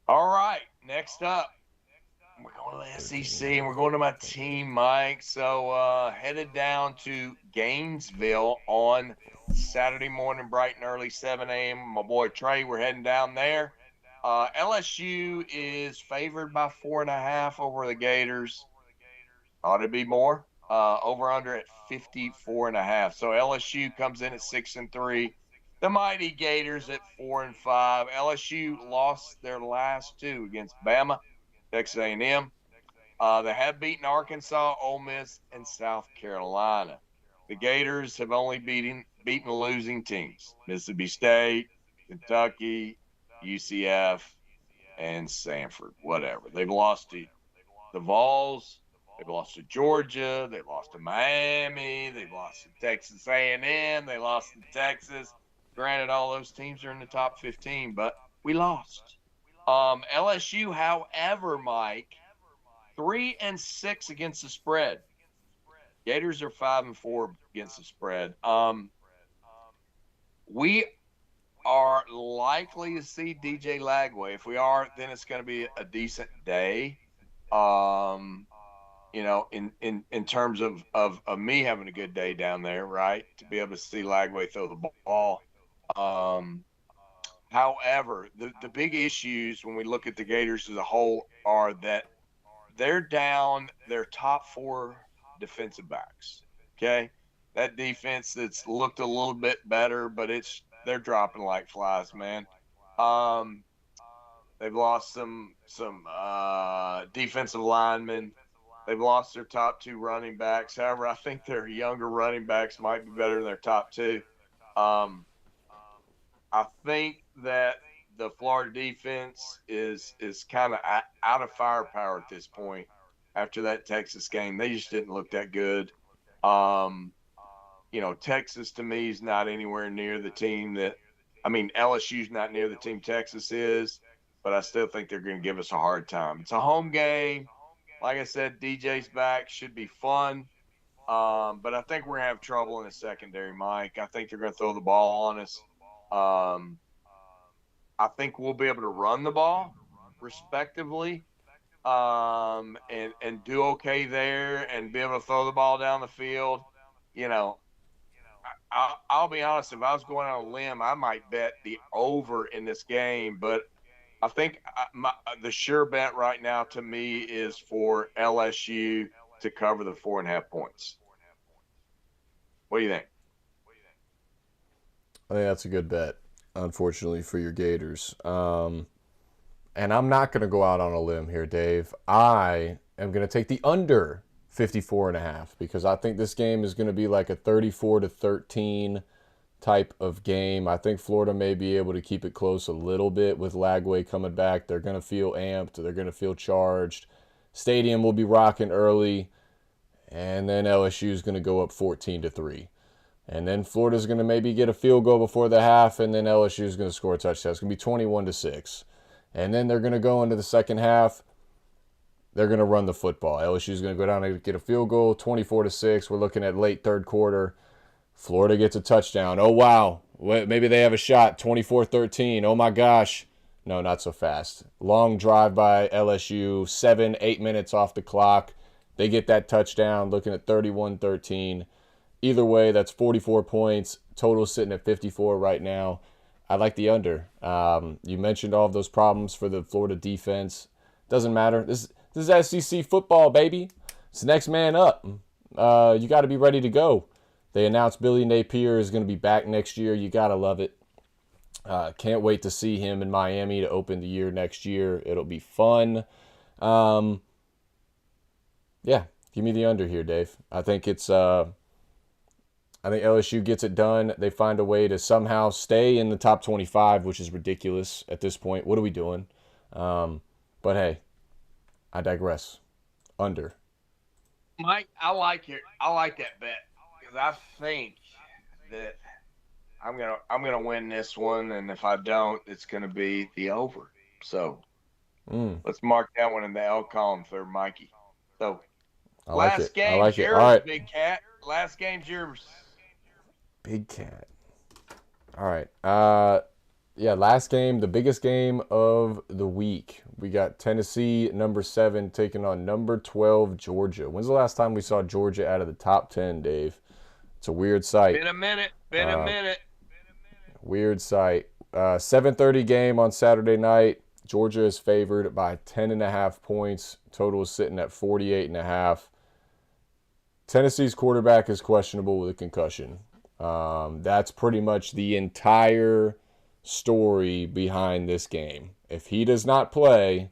All right, next up, we're going to the SEC, and we're going to my team, Mike. So headed down to Gainesville on Saturday morning, bright and early, 7 a.m. My boy Trey, we're heading down there. LSU is favored by 4.5 over the Gators. Ought to be more. Over under at 54.5. So LSU comes in at 6-3. The mighty Gators at 4-5. LSU lost their last 2 against Bama, Texas A&M. They have beaten Arkansas, Ole Miss, and South Carolina. The Gators have only beaten losing teams: Mississippi State, Kentucky, UCF, and Sanford. Whatever. They've lost to the Vols, They've lost to Georgia. They lost to Miami. They've lost to Texas A&M. They lost to Texas. Granted, all those teams are in the top 15, but we lost. LSU, however, Mike, 3-6 against the spread. Gators are 5-4 against the spread. We are likely to see DJ Lagway. If we are, then it's going to be a decent day. In terms of me having a good day down there, right? To be able to see Lagway throw the ball. However, the big issues when we look at the Gators as a whole are that they're down their top 4 defensive backs. Okay. That defense that's looked a little bit better, but they're dropping like flies, man. They've lost some defensive linemen. They've lost their top 2 running backs. However, I think their younger running backs might be better than their top 2. I think that the Florida defense is kind of out of firepower at this point after that Texas game. They just didn't look that good. Texas to me is not anywhere near the team LSU's not near the team Texas is, but I still think they're going to give us a hard time. It's a home game. Like I said, DJ's back, should be fun. But I think we're going to have trouble in the secondary, Mike. I think they're going to throw the ball on us. I think we'll be able to run the ball respectively, and do okay there and be able to throw the ball down the field. I'll be honest, if I was going on a limb, I might bet the over in this game, but I think the sure bet right now to me is for LSU to cover the 4.5 points. What do you think? I think that's a good bet, unfortunately, for your Gators. And I'm not going to go out on a limb here, Dave. I am going to take the under 54.5 because I think this game is going to be like a 34-13 type of game. I think Florida may be able to keep it close a little bit with Lagway coming back. They're going to feel amped. They're going to feel charged. Stadium will be rocking early, and then LSU is going to go up 14-3. And then Florida's going to maybe get a field goal before the half, and then LSU is going to score a touchdown. It's going to be 21-6. And then they're going to go into the second half. They're going to run the football. LSU is going to go down and get a field goal, 24-6. We're looking at late third quarter. Florida gets a touchdown. Oh, wow. Maybe they have a shot, 24-13. Oh, my gosh. No, not so fast. Long drive by LSU, 7-8 minutes off the clock. They get that touchdown, looking at 31-13. Either way, that's 44 points. Total sitting at 54 right now. I like the under. You mentioned all of those problems for the Florida defense. Doesn't matter. This is SEC football, baby. It's the next man up. You got to be ready to go. They announced Billy Napier is going to be back next year. You got to love it. Can't wait to see him in Miami to open the year next year. It'll be fun. Yeah, give me the under here, Dave. I think LSU gets it done. They find a way to somehow stay in the top 25, which is ridiculous at this point. What are we doing? But hey, I digress. Under. Mike, I like that bet because I think that I'm gonna win this one, and if I don't, it's gonna be the over. So let's mark that one in the L column for Mikey. So last game's yours, all right. Big Cat. Last game's yours. Big Cat. All right. Last game, the biggest game of the week. We got Tennessee, number 7, taking on number 12, Georgia. When's the last time we saw Georgia out of the top 10, Dave? It's a weird sight. Been a minute. Weird sight. 7:30 game on Saturday night. Georgia is favored by 10.5 points. Total is sitting at 48.5. Tennessee's quarterback is questionable with a concussion. That's pretty much the entire story behind this game. If he does not play,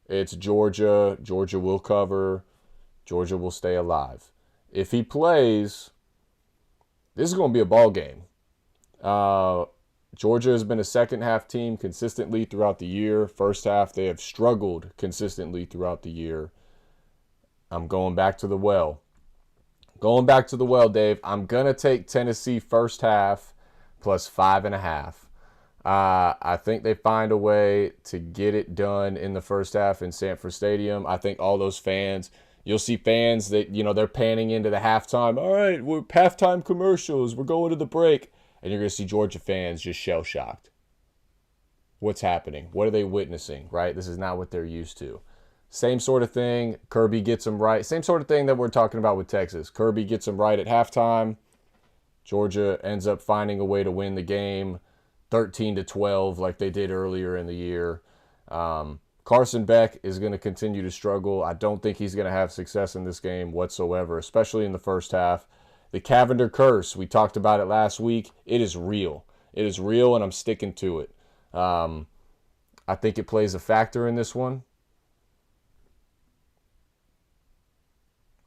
it's Georgia. Georgia will cover. Georgia will stay alive. If he plays, this is going to be a ball game. Georgia has been a second half team consistently throughout the year. First half, they have struggled consistently throughout the year. I'm going back to the well. Going back to the well, Dave. I'm going to take Tennessee first half plus 5.5. I think they find a way to get it done in the first half in Sanford Stadium. I think all those fans, you'll see fans that, they're panning into the halftime. All right, we're halftime commercials. We're going to the break. And you're going to see Georgia fans just shell shocked. What's happening? What are they witnessing, right? This is not what they're used to. Same sort of thing. Kirby gets them right. Same sort of thing that we're talking about with Texas. Kirby gets them right at halftime. Georgia ends up finding a way to win the game 13-12 like they did earlier in the year. Carson Beck is going to continue to struggle. I don't think he's going to have success in this game whatsoever, especially in the first half. The Cavender curse, we talked about it last week. It is real. It is real, and I'm sticking to it. I think it plays a factor in this one.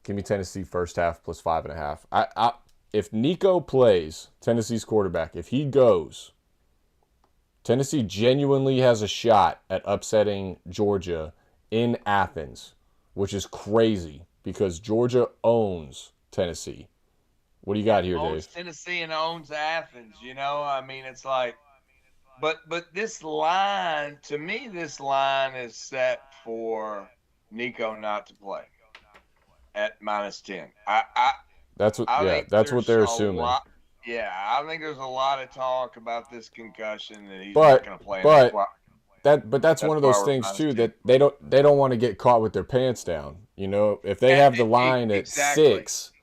Give me Tennessee first half plus 5.5. If Nico plays, Tennessee's quarterback, if he goes, Tennessee genuinely has a shot at upsetting Georgia in Athens, which is crazy because Georgia owns Tennessee. What do you got here, Owns Dave? Tennessee and owns Athens. I mean, it's like, but this line, to me, this line is set for Nico not to play at -10. I think That's what there's they're a assuming. lot. Yeah, I think there's a lot of talk about this concussion that he's not But going to play, and but that's that's one of why those we're things too -10. that they don't want to get caught with their pants down. If they have the line at Exactly. 6,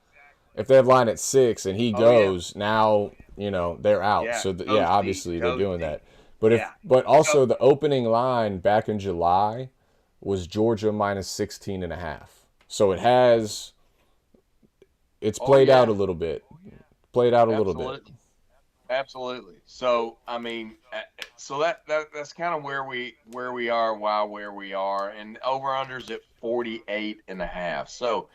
if they have line at 6 and he Oh yeah, goes, now they're out. yeah. So Goes deep. obviously they're Goes doing deep. that. But Yeah. So also the opening line back in July was Georgia -16.5. So it's oh played out a yeah, little bit. Played out a little bit. absolutely. Absolutely. So I mean, so that's kind of where we are, while where we are, and over unders at 48.5. So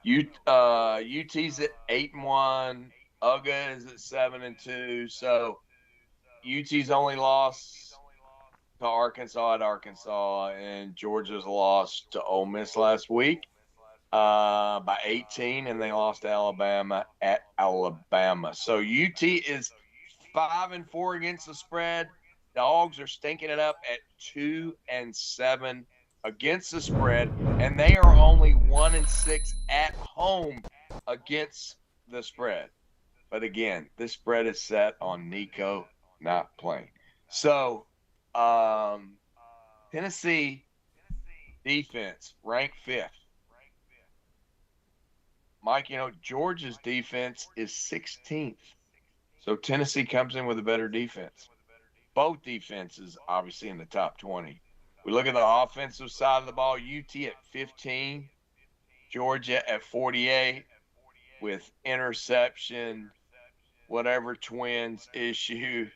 UT's at 8-1, UGA is at 7-2. So UT's only lost to Arkansas at Arkansas, and Georgia's lost to Ole Miss last week by 18, and they lost to Alabama at Alabama. So UT is 5-4 against the spread. Dogs are stinking it up at 2-7 against the spread, and they are only 1-6 at home against the spread. But again, this spread is set on Nico not playing. So, Tennessee defense ranked 5th. Mike, Georgia's defense is 16th. So Tennessee comes in with a better defense. Both defenses, obviously, in the top 20. We look at the offensive side of the ball, UT at 15, Georgia at 48, with interception, whatever twins issue,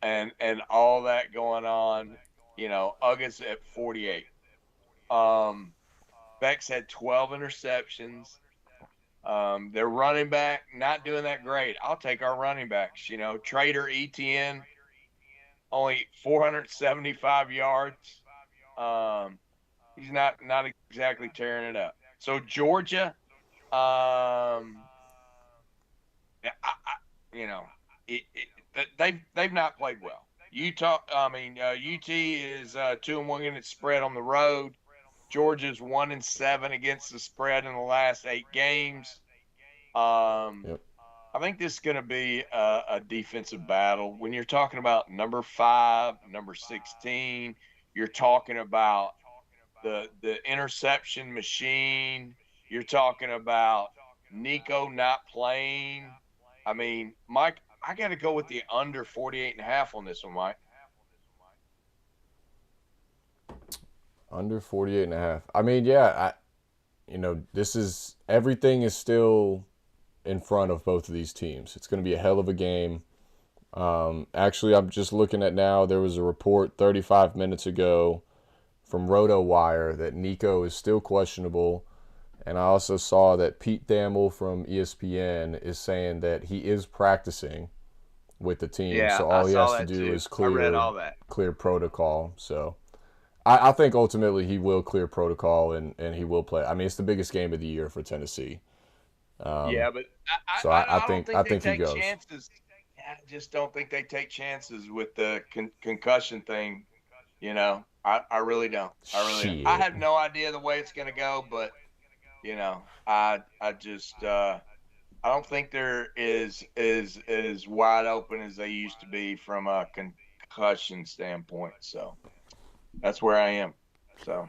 and all that going on. Uggets at 48. Beck's had 12 interceptions. Their running back not doing that great. I'll take our running backs. Trader ETN only 475 yards. He's not exactly tearing it up. So Georgia, they've not played well. UT is 2-1 against spread on the road. Georgia's 1-7 against the spread in the last 8 games. Yep. I think this is going to be a defensive battle. When you're talking about number 5, number 16, you're talking about the interception machine. You're talking about Nico not playing. I mean, Mike, I got to go with the under 48.5 on this one, Mike. Under 48.5. I mean, yeah, this is everything is still in front of both of these teams. It's going to be a hell of a game. Actually, I'm just looking at now. There was a report 35 minutes ago from RotoWire that Nico is still questionable. And I also saw that Pete Thamel from ESPN is saying that he is practicing with the team. Yeah, So I all he saw has to that do too. is I read clear all that. clear protocol. So I think ultimately he will clear protocol and he will play. I mean, it's the biggest game of the year for Tennessee. Yeah, but So I don't I think they think he take goes. chances. I just don't think they take chances with the concussion thing. I really don't. I really don't. I Shit. have no idea the way it's going to go, but I just I don't think they're as wide open as they used to be from a concussion standpoint. So that's where I am. So,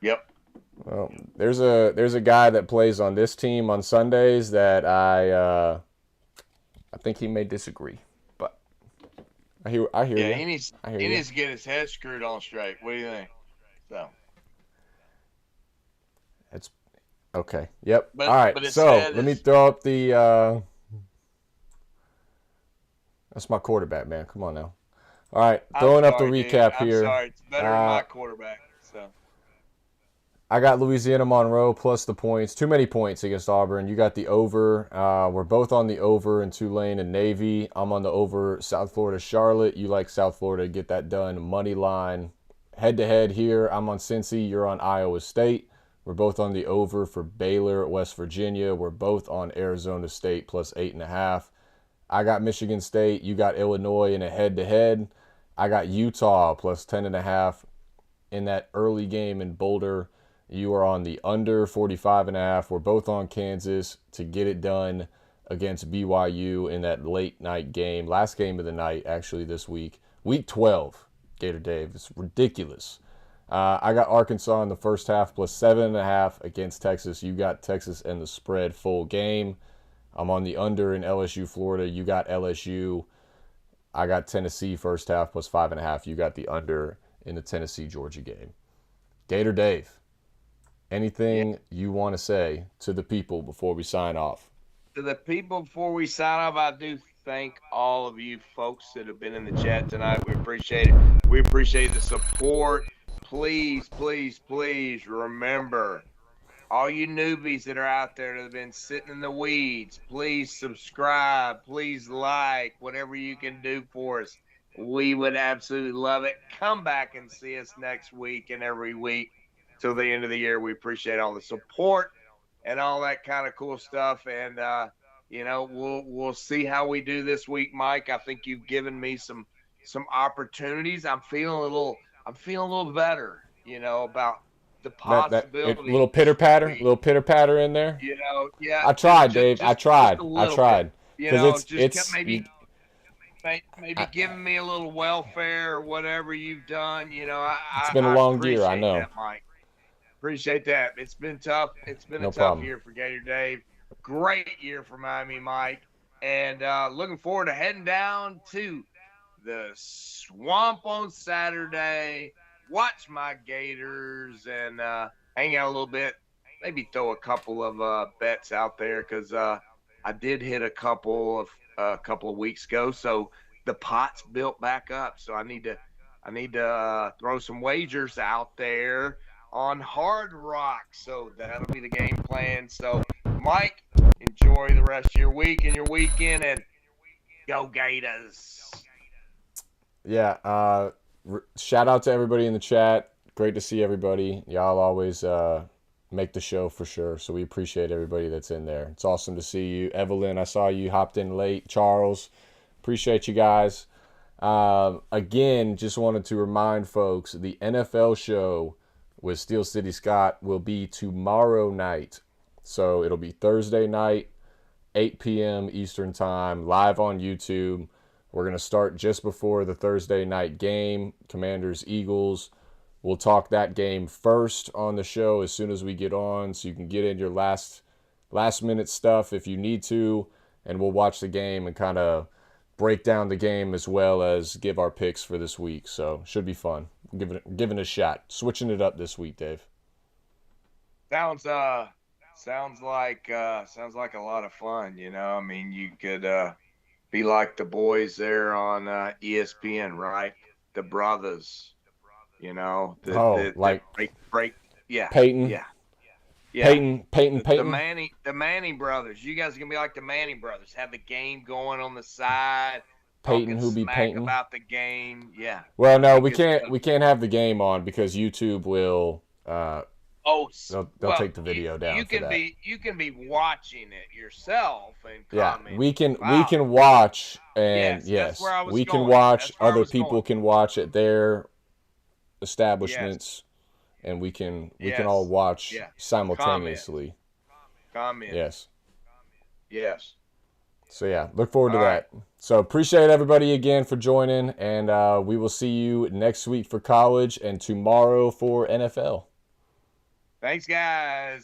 yep. Well, there's a guy that plays on this team on Sundays that I think he may disagree, but I hear Yeah, you. I hear he you. needs to get his head screwed on straight. What do you think? So, It's okay. Yep. All right. but his So head let me is throw up the. That's my quarterback, man. Come on now. All right, I'm throwing up the sorry, dude. recap I'm here. sorry. It's better than Uh, my quarterback. So, I got Louisiana Monroe plus the points. Too many points against Auburn. You got the over. We're both on the over in Tulane and Navy. I'm on the over South Florida Charlotte. You like South Florida. Get that done. Money line. Head to head here. I'm on Cincy. You're on Iowa State. We're both on the over for Baylor, West Virginia. We're both on Arizona State plus 8.5. I got Michigan State. You got Illinois in a head to head. I got Utah plus 10.5 in that early game in Boulder. You are on the under 45.5. We're both on Kansas to get it done against BYU in that late night game. Last game of the night, actually, this week. Week 12, Gator Dave. It's ridiculous. I got Arkansas in the first half plus 7.5 against Texas. You got Texas and the spread full game. I'm on the under in LSU Florida. You got LSU. I got Tennessee first half plus 5.5. You got the under in the Tennessee Georgia game. Gator Dave, yeah. anything you want to say to the people before we sign off? To the people before we sign off, I do thank all of you folks that have been in the chat tonight. We appreciate it. We appreciate the support. Please, please, please remember all you newbies that are out there that have been sitting in the weeds, please subscribe, please like, whatever you can do for us. We would absolutely love it. Come back and see us next week and every week till the end of the year. We appreciate all the support and all that kind of cool stuff. And we'll see how we do this week, Mike. I think you've given me some opportunities. I'm feeling a little better, about the Little possibilities pitter this patter, week. little pitter patter in there. Yeah, I tried, Dave. just a I little bit. tried because Just it's you. maybe giving me a little welfare or whatever you've done. It's been a I long year. I appreciate know. that, Mike. Appreciate that. It's been tough. It's been a No tough problem. year for Gator Dave. Great year for Miami, Mike. And looking forward to heading down to the swamp on Saturday. Watch my Gators and hang out a little bit. Maybe throw a couple of bets out there because I did hit a couple of weeks ago. So the pot's built back up. So I need to throw some wagers out there on Hard Rock. So that'll be the game plan. So Mike, enjoy the rest of your week and your weekend, and go Gators. Yeah. Shout out to everybody in the chat. Great to see everybody. Y'all always make the show for sure. So we appreciate everybody that's in there. It's awesome to see you, Evelyn. I saw you hopped in late. Charles, appreciate you guys. Again, just wanted to remind folks the NFL show with Steel City Scott will be tomorrow night. So it'll be Thursday night, 8 p.m. Eastern Time, live on YouTube. We're going to start just before the Thursday night game, Commanders Eagles. We'll talk that game first on the show as soon as we get on, so you can get in your last minute stuff if you need to, and we'll watch the game and kind of break down the game as well as give our picks for this week. So should be fun. Giving it a shot. Switching it up this week, Dave. Sounds sounds like a lot of fun. I mean, you could be like the boys there on ESPN, right? The brothers, Oh, the like break. Yeah, Peyton, yeah, yeah. Peyton. The Manning brothers. You guys are gonna be like the Manning brothers. Have the game going on the side. Peyton talking who be smack painting. about the game. Yeah, Well, I no, think we it's can't. We can't have the game on because YouTube will. oh They'll well, take the video down you for can that. be watching it yourself and Yeah, commenting we can about it. watch, and Yes, that's where yes, I was we can going. watch. That's where I Other was people going. can watch at their Yes, establishments, and we can all yes, watch yeah. Comment, simultaneously. comment. Yes. Yes. So yeah, look forward to All right. that. So appreciate everybody again for joining, and we will see you next week for college and tomorrow for NFL. Thanks, guys.